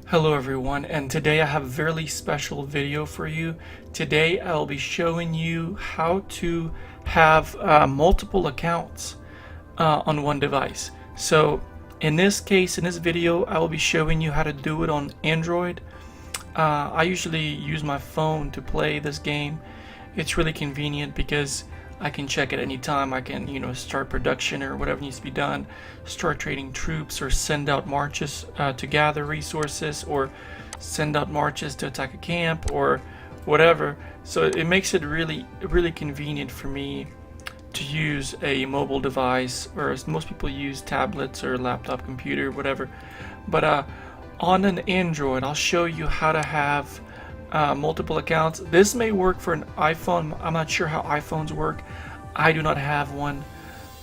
Hello everyone, and today I have a very special video for you. Today I'll be showing you how to have multiple accounts on one device. So in this case, in this video, I will be showing you how to do it on Android. I usually use my phone to play this game. It's really convenient because I can check at any time. I can, start production or whatever needs to be done, start trading troops, or send out marches to gather resources, or send out marches to attack a camp, or whatever. So it makes it really convenient for me to use a mobile device, whereas most people use tablets or laptop computer, whatever. But on an Android, I'll show you how to have multiple accounts. This may work for an iPhone. I'm not sure how iPhones work. I do not have one.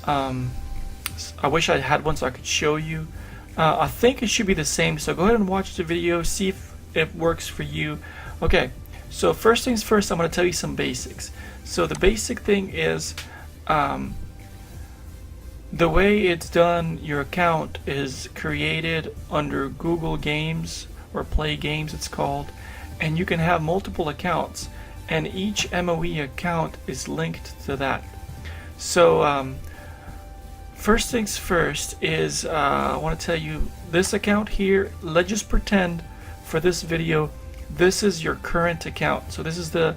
I wish I had one so I could show you. I think it should be the same, so go ahead and watch the video, see if it works for you. Okay, so first things first, I'm going to tell you some basics. So the basic thing is the way it's done. Your account is created under Google Games, or Play Games it's called, and you can have multiple accounts, and each MOE account is linked to that. So first things first is I want to tell you this account here. Let's just pretend for this video this is your current account. So this is the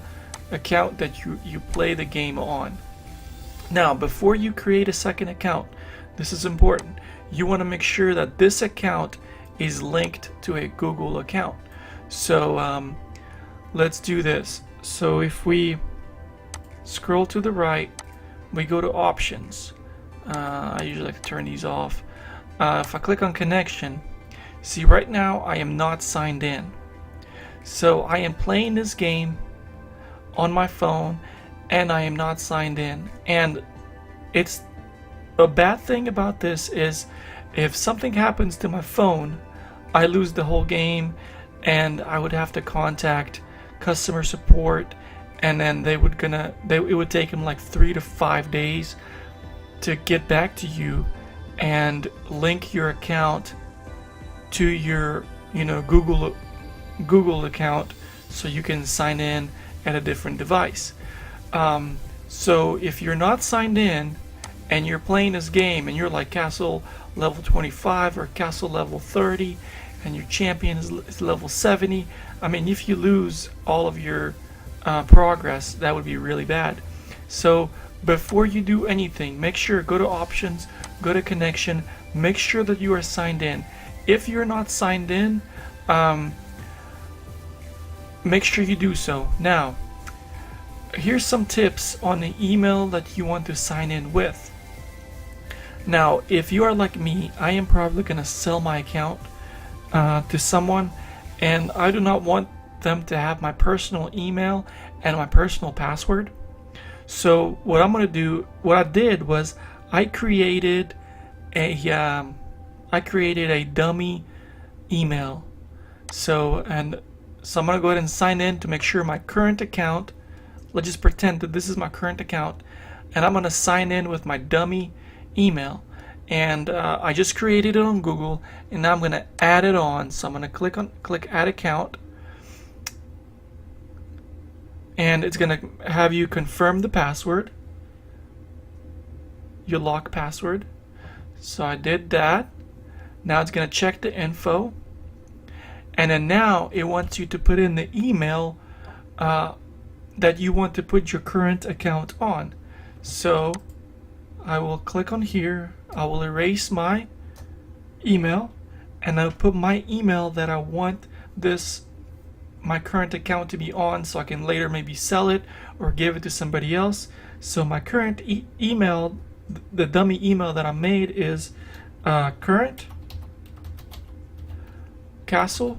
account that you play the game on. Now, before you create a second account, this is important. You want to make sure that this account is linked to a Google account. So let's do this. So if we scroll to the right, we go to options. I usually like to turn these off. If I click on connection, see, right now I am not signed in. So I am playing this game on my phone and I am not signed in. And it's a bad thing about this is if something happens to my phone, I lose the whole game, and I would have to contact customer support, and then it would take them like 3 to 5 days to get back to you and link your account to your Google account so you can sign in at a different device. So if you're not signed in and you're playing this game and you're like castle level 25 or castle level 30 and your champion is level 70, I mean, if you lose all of your progress, that would be really bad. So before you do anything, make sure, go to options, go to connection, make sure that you are signed in. If you're not signed in, make sure you do so. Now, here's some tips on the email that you want to sign in with. Now, if you are like me, I am probably going to sell my account to someone, and I do not want them to have my personal email and my personal password. So what I'm going to do, what I did was I created a dummy email. So I'm going to go ahead and sign in to make sure my current account, let's just pretend that this is my current account, and I'm going to sign in with my dummy email. And I just created it on Google, and now I'm going to add it on. So I'm going to click add account, and it's going to have you confirm the password, your lock password. So I did that. Now it's going to check the info, and then now it wants you to put in the email that you want to put your current account on. So I will click on here, I will erase my email, and I'll put my email that I want my current account to be on, so I can later maybe sell it or give it to somebody else. So my current email, the dummy email that I made, is current castle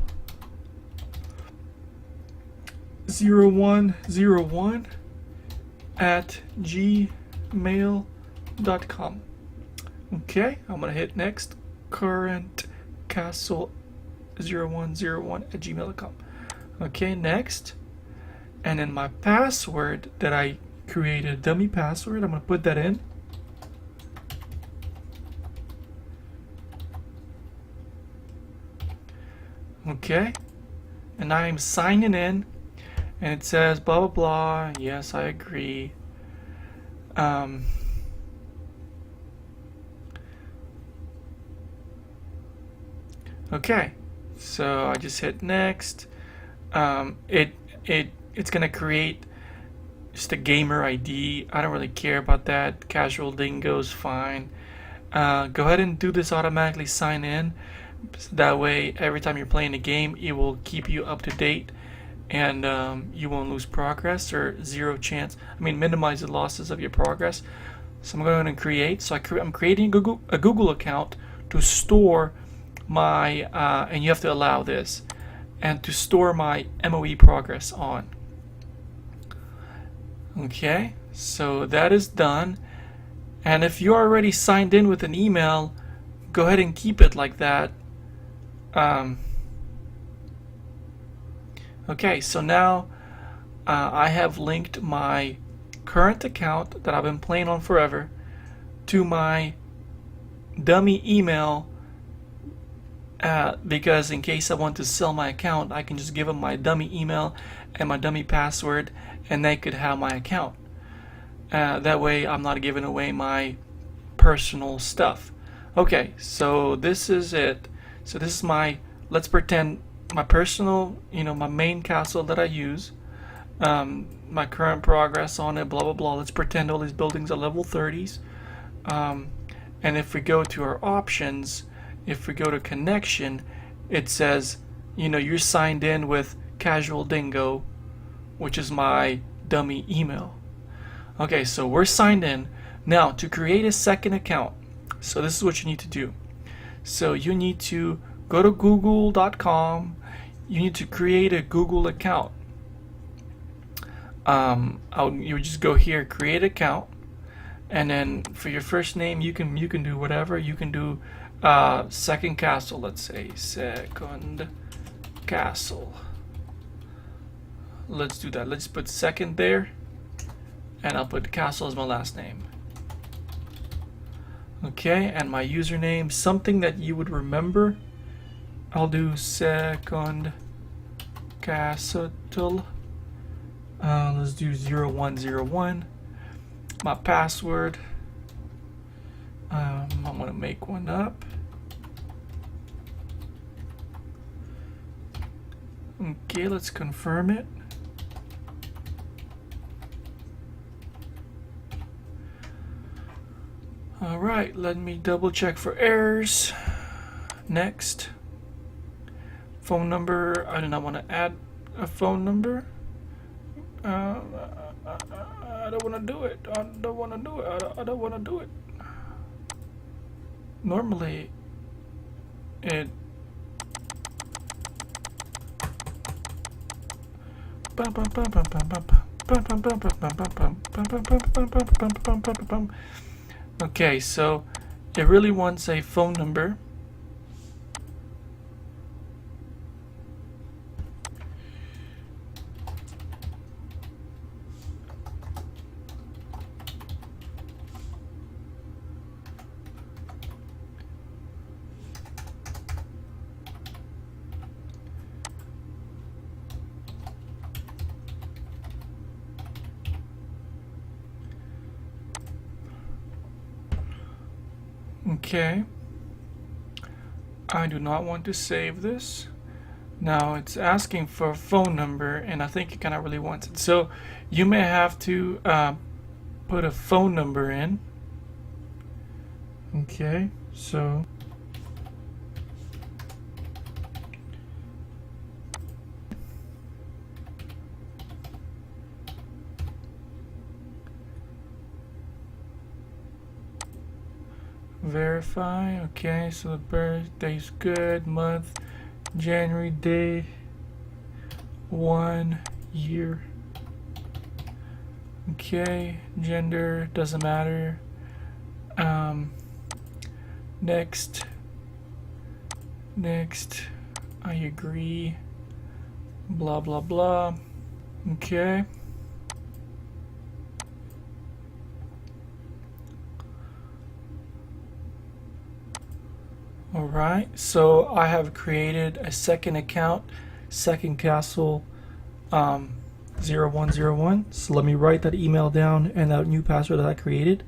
0101 at gmail.com. Okay, I'm gonna hit next. Current castle 0101 at gmail.com. Okay, next. And then my password that I created, dummy password, I'm gonna put that in. Okay, and I'm signing in, and it says blah blah blah. Yes, I agree. Okay, so I just hit next. It's gonna create just a gamer ID. I don't really care about that. Casual Dingo is fine. Go ahead and do this automatically sign in. That way, every time you're playing a game, it will keep you up to date, and you won't lose progress or zero chance. I mean, minimize the losses of your progress. So I'm going to create. So I'm creating a Google account to store my, and you have to allow this, and to store my MOE progress on. Okay, so that is done. And if you're already signed in with an email, go ahead and keep it like that. Okay, so now I have linked my current account that I've been playing on forever to my dummy email, because in case I want to sell my account, I can just give them my dummy email and my dummy password, and they could have my account. That way I'm not giving away my personal stuff. Okay, so this is it. So this is my, let's pretend, my personal, my main castle that I use. My current progress on it, blah blah blah. Let's pretend all these buildings are level 30s. And if we go to our options, if we go to connection, it says, you're signed in with Casual Dingo, which is my dummy email. Okay, so we're signed in. Now, to create a second account, so this is what you need to do. So you need to go to google.com. You need to create a Google account. You just go here, create account, and then for your first name, you can do whatever. You can do second castle. Let's say second castle. Let's do that. Let's put second there, and I'll put castle as my last name. Okay, and my username, something that you would remember. I'll do second castle. Let's do 0101. My password, I'm gonna make one up. Okay, let's confirm it. Alright, let me double check for errors. Next. Phone number, I do not want to add a phone number. I don't want to do it. I don't want to do it. I don't want to do it. Normally, it. Okay, so it really wants a phone number. Okay, I do not want to save this. Now it's asking for a phone number, and I think it kind of really wants it. So you may have to put a phone number in. Okay, so verify. Okay, so the birthday's good. Month, January, day, 1 year. Okay, gender doesn't matter. Next, I agree. Blah blah blah. Okay. Alright, so I have created a second account, Second Castle 0101. So let me write that email down and that new password that I created.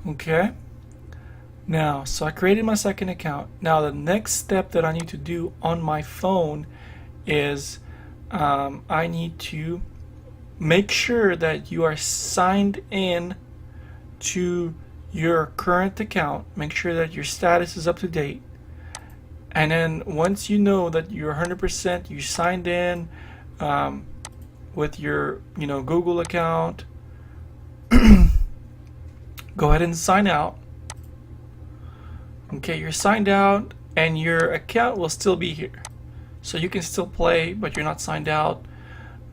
Okay. Now, so I created my second account. Now the next step that I need to do on my phone is I need to make sure that you are signed in to your current account. Make sure that your status is up to date. And then once you know that you're 100%, you signed in with your Google account, go ahead and sign out. Okay, you're signed out and your account will still be here. So you can still play, but you're not signed out.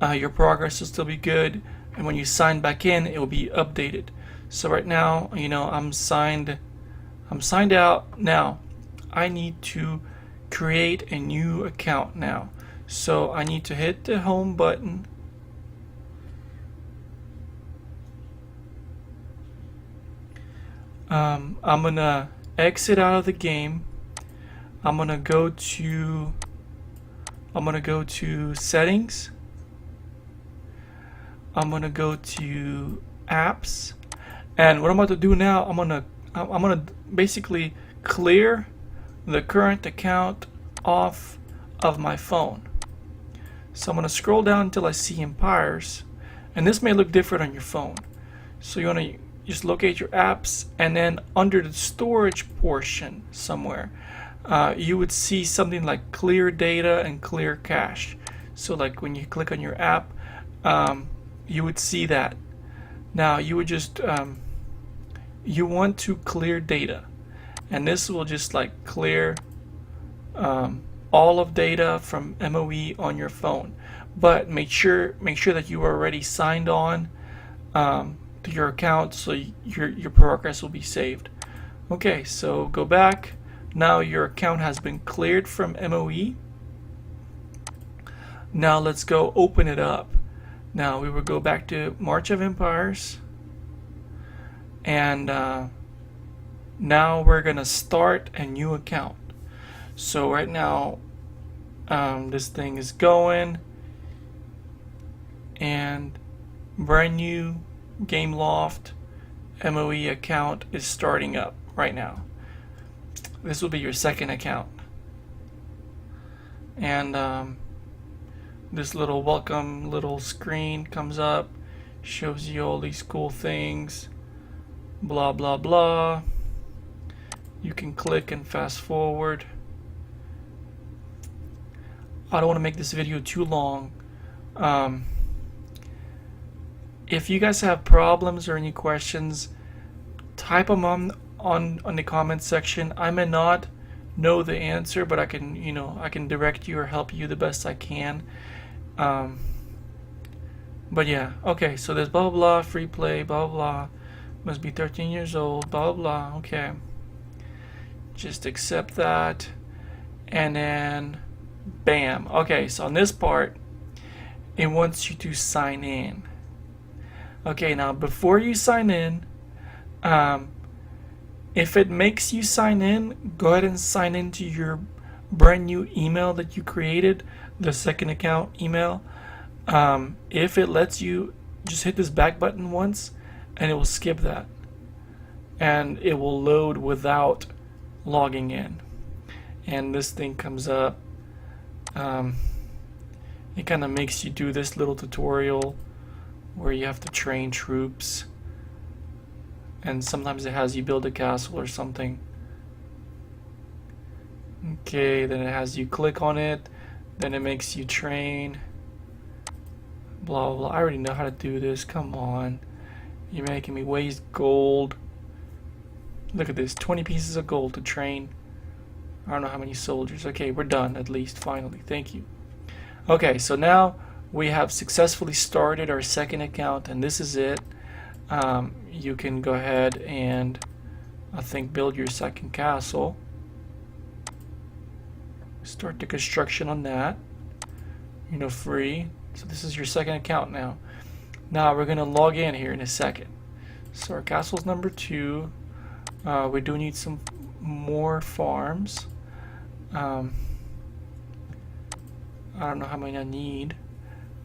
Your progress will still be good. And when you sign back in, it will be updated. So right now, I'm signed out. Now, I need to create a new account now. So I need to hit the home button. I'm gonna exit out of the game. I'm gonna go to settings. I'm gonna go to apps, and what I'm about to do now, I'm gonna basically clear the current account off of my phone. So I'm gonna scroll down until I see Empires, and this may look different on your phone. So you wanna just locate your apps, and then under the storage portion somewhere, you would see something like clear data and clear cache. So like when you click on your app, you would see that. Now you would just you want to clear data, and this will just like clear all of data from MOE on your phone. But make sure that you are already signed on to your account, so your progress will be saved. Okay, so go back. Now your account has been cleared from MOE. Now let's go open it up. Now we will go back to March of Empires, and now we're gonna start a new account. So right now this thing is going, and brand new Gameloft MOE account is starting up right now. This will be your second account, and this little welcome little screen comes up, shows you all these cool things, blah blah blah. You can click and fast forward. I don't want to make this video too long. If you guys have problems or any questions, type them on the comment section. I may not know the answer, but I can direct you or help you the best I can. But yeah, okay, so there's blah blah blah, free play, blah blah, must be 13 years old, blah blah. Okay, just accept that, and then bam. Okay, so on this part, it wants you to sign in. Okay, now before you sign in, if it makes you sign in, go ahead and sign into your brand new email that you created, the second account email. If it lets you, just hit this back button once and it will skip that, and it will load without logging in, and this thing comes up. It kind of makes you do this little tutorial where you have to train troops, and sometimes it has you build a castle or something. Okay, then it has you click on it, then it makes you train, blah blah blah. I already know how to do this, come on, you're making me waste gold. Look at this, 20 pieces of gold to train I don't know how many soldiers. Okay, we're done at least, finally, thank you. Okay, so now we have successfully started our second account, and this is it. You can go ahead and I think build your second castle. Start the construction on that. You know, free. So this is your second account now. Now we're gonna log in here in a second. So our castle's number 2. We do need some more farms. I don't know how many I need.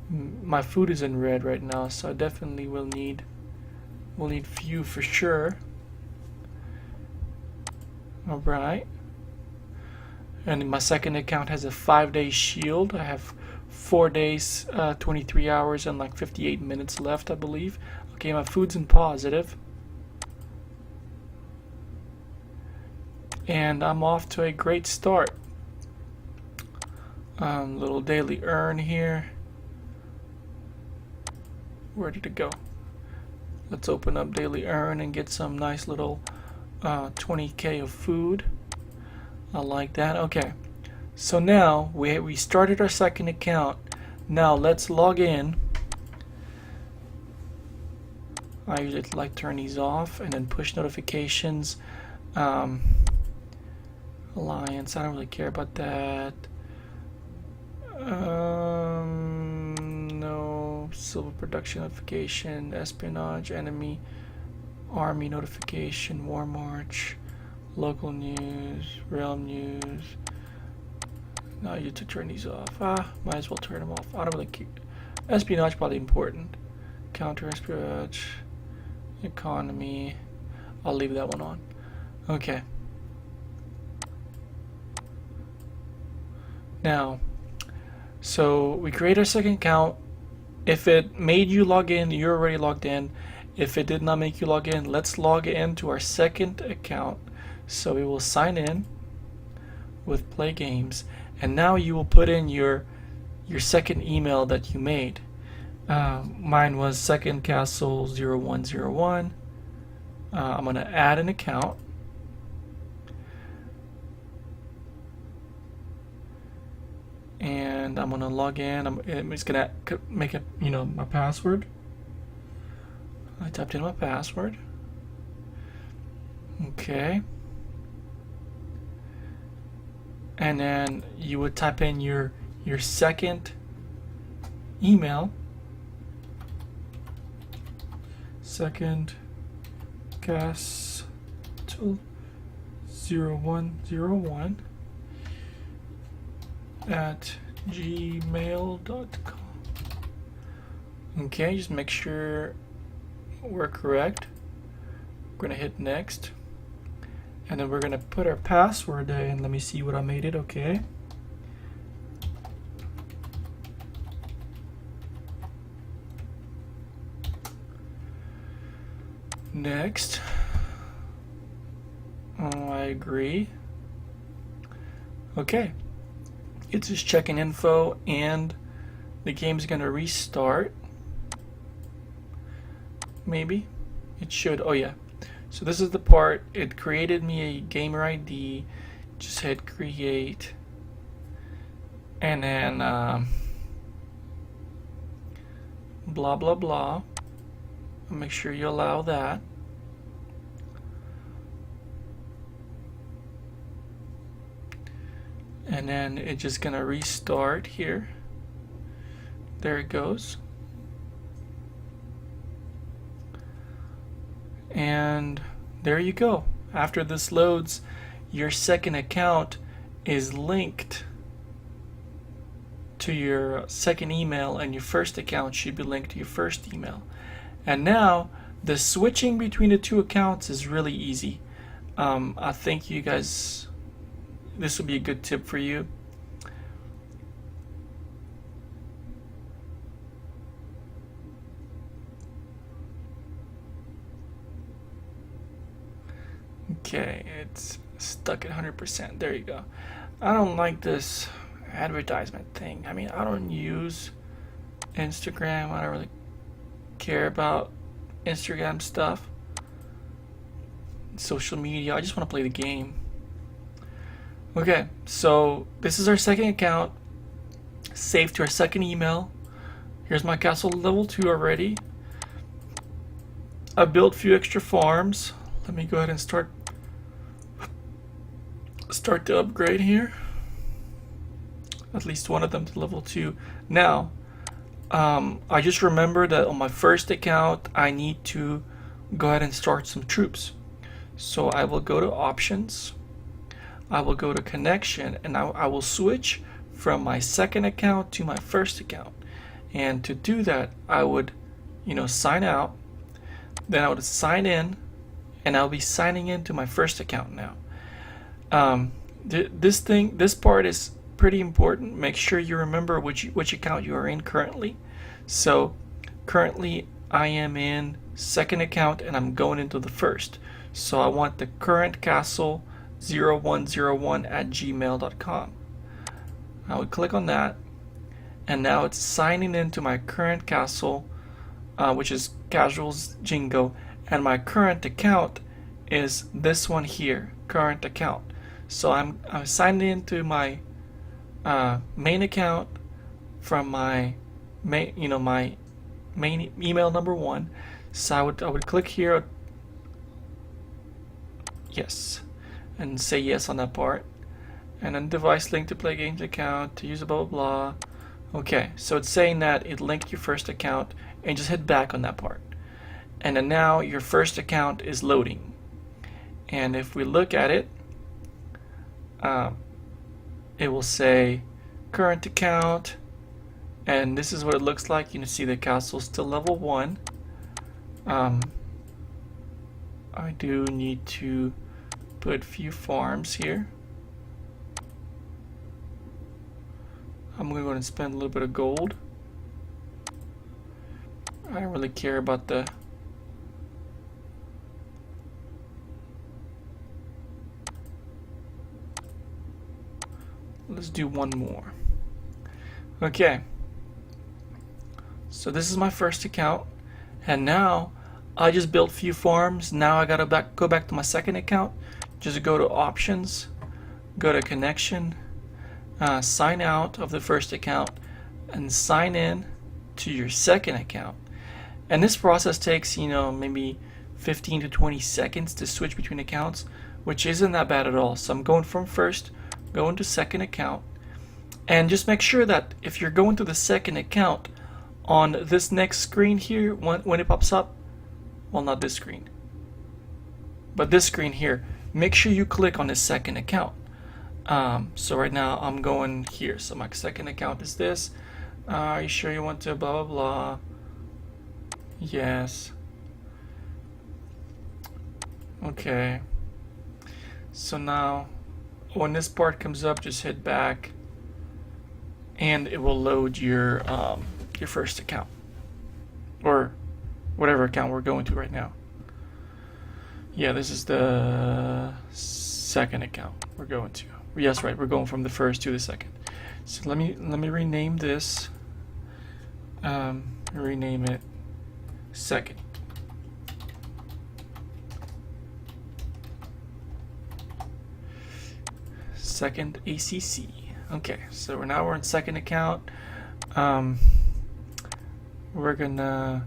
My food is in red right now, so I definitely will need. We'll need few for sure. All right. And my second account has a 5-day shield. I have 4 days, 23 hours, and like 58 minutes left, I believe. Okay, my food's in positive. And I'm off to a great start. Little daily earn here. Where did it go? Let's open up daily earn and get some nice little 20k of food. I like that. Okay, so now we started our second account. Now let's log in. I usually like turn these off and then push notifications. Alliance, I don't really care about that. No, silver production notification, espionage, enemy, army notification, war march, local news, realm news. Now you to turn these off. Might as well turn them off. I don't really care. Espionage probably important. Counter espionage, economy. I'll leave that one on. Okay. Now, so we create our second account. If it made you log in, you're already logged in. If it did not make you log in, let's log in to our second account. So we will sign in with Play Games, and now you will put in your second email that you made. Mine was secondcastle0101. I'm gonna add an account. And I'm gonna log in. I'm just gonna make it, my password. I typed in my password. Okay. And then you would type in your second email. Second castle 0101 at gmail.com. Okay, just make sure we're correct. We're gonna hit next, and then we're gonna put our password in. Let me see what I made it. Okay. Next. Oh, I agree. Okay. It's just checking info, and the game's gonna restart. Maybe it should. Oh yeah. So this is the part. It created me a gamer ID. Just hit create, and then blah blah blah. Make sure you allow that. And then it's just gonna restart here. There it goes. And there you go. After this loads, your second account is linked to your second email, and your first account should be linked to your first email. And now the switching between the two accounts is really easy. I think you guys, this will be a good tip for you. Okay, it's stuck at 100%. There you go. I don't like this advertisement thing. I mean, I don't use Instagram. I don't really care about Instagram stuff, social media. I just want to play the game. Okay, so this is our second account, saved to our second email. Here's my castle level 2 already. I built a few extra farms. Let me go ahead and start the upgrade here. at least one of them to level 2. Now, I just remember that on my first account, I need to go ahead and start some troops. So I will go to options, I will go to connection, and I will switch from my second account to my first account. And to do that, I would, sign out, then I would sign in, and I'll be signing into my first account now. This part is pretty important. Make sure you remember which account you are in currently. So currently I am in second account and I'm going into the first. So I want the current castle 0101@gmail.com. I would click on that, and now it's signing into my current castle, which is Casuals Jingo, and my current account is this one here, current account. So I'm signed into my main account from my main, my main email number 1. So I would click here, yes, and say yes on that part, and then device link to play games account to use a blah blah blah. Okay, so it's saying that it linked your first account, and just hit back on that part, and then now your first account is loading. And if we look at it, it will say current account, and this is what it looks like. You can see the castle is still level 1. I do need to put a few farms here. I'm going to go ahead and spend a little bit of gold. I don't really care about the let's do one more. Okay, so this is my first account, and now I just built a few farms. Now I gotta go back to my second account. Just go to options, go to connection, sign out of the first account, and sign in to your second account. And this process takes, maybe 15 to 20 seconds to switch between accounts, which isn't that bad at all. So I'm going from first, going to second account, and just make sure that if you're going to the second account, on this next screen here, when it pops up, well, not this screen, but this screen here, make sure you click on the second account. So right now I'm going here, so my second account is this. Are you sure you want to blah blah blah? Yes. Okay, so now when this part comes up, just hit back and it will load your first account, or whatever account we're going to right now. Yeah, this is the second account we're going to. Yes, right, we're going from the first to the second. So let me rename this. Rename it second. Second ACC. Okay, so we're in second account. We're gonna,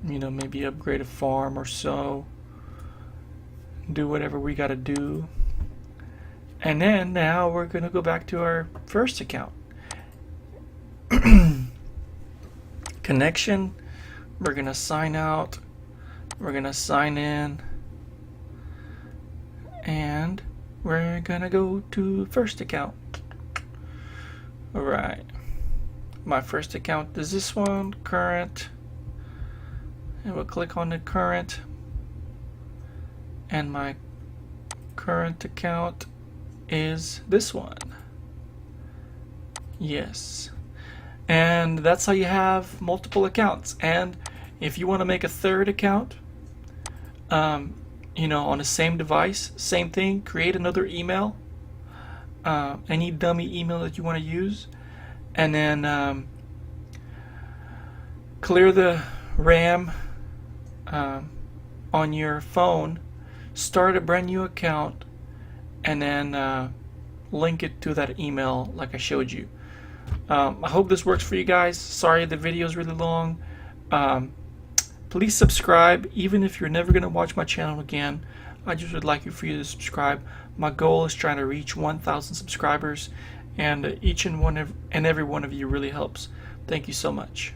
maybe upgrade a farm or so. Do whatever we gotta do. And then now we're gonna go back to our first account. Connection. We're gonna sign out. We're gonna sign in. And we're gonna go to first account. Alright. My first account is this one, current. And we'll click on the current. And my current account is this one. Yes. And that's how you have multiple accounts. And if you want to make a third account, on the same device, same thing, create another email, any dummy email that you want to use, and then clear the RAM on your phone, start a brand new account, and then link it to that email like I showed you. I hope this works for you guys. Sorry the video is really long. Please subscribe, even if you're never going to watch my channel again. I just would like for you to subscribe. My goal is trying to reach 1,000 subscribers, and each and every one of you really helps. Thank you so much.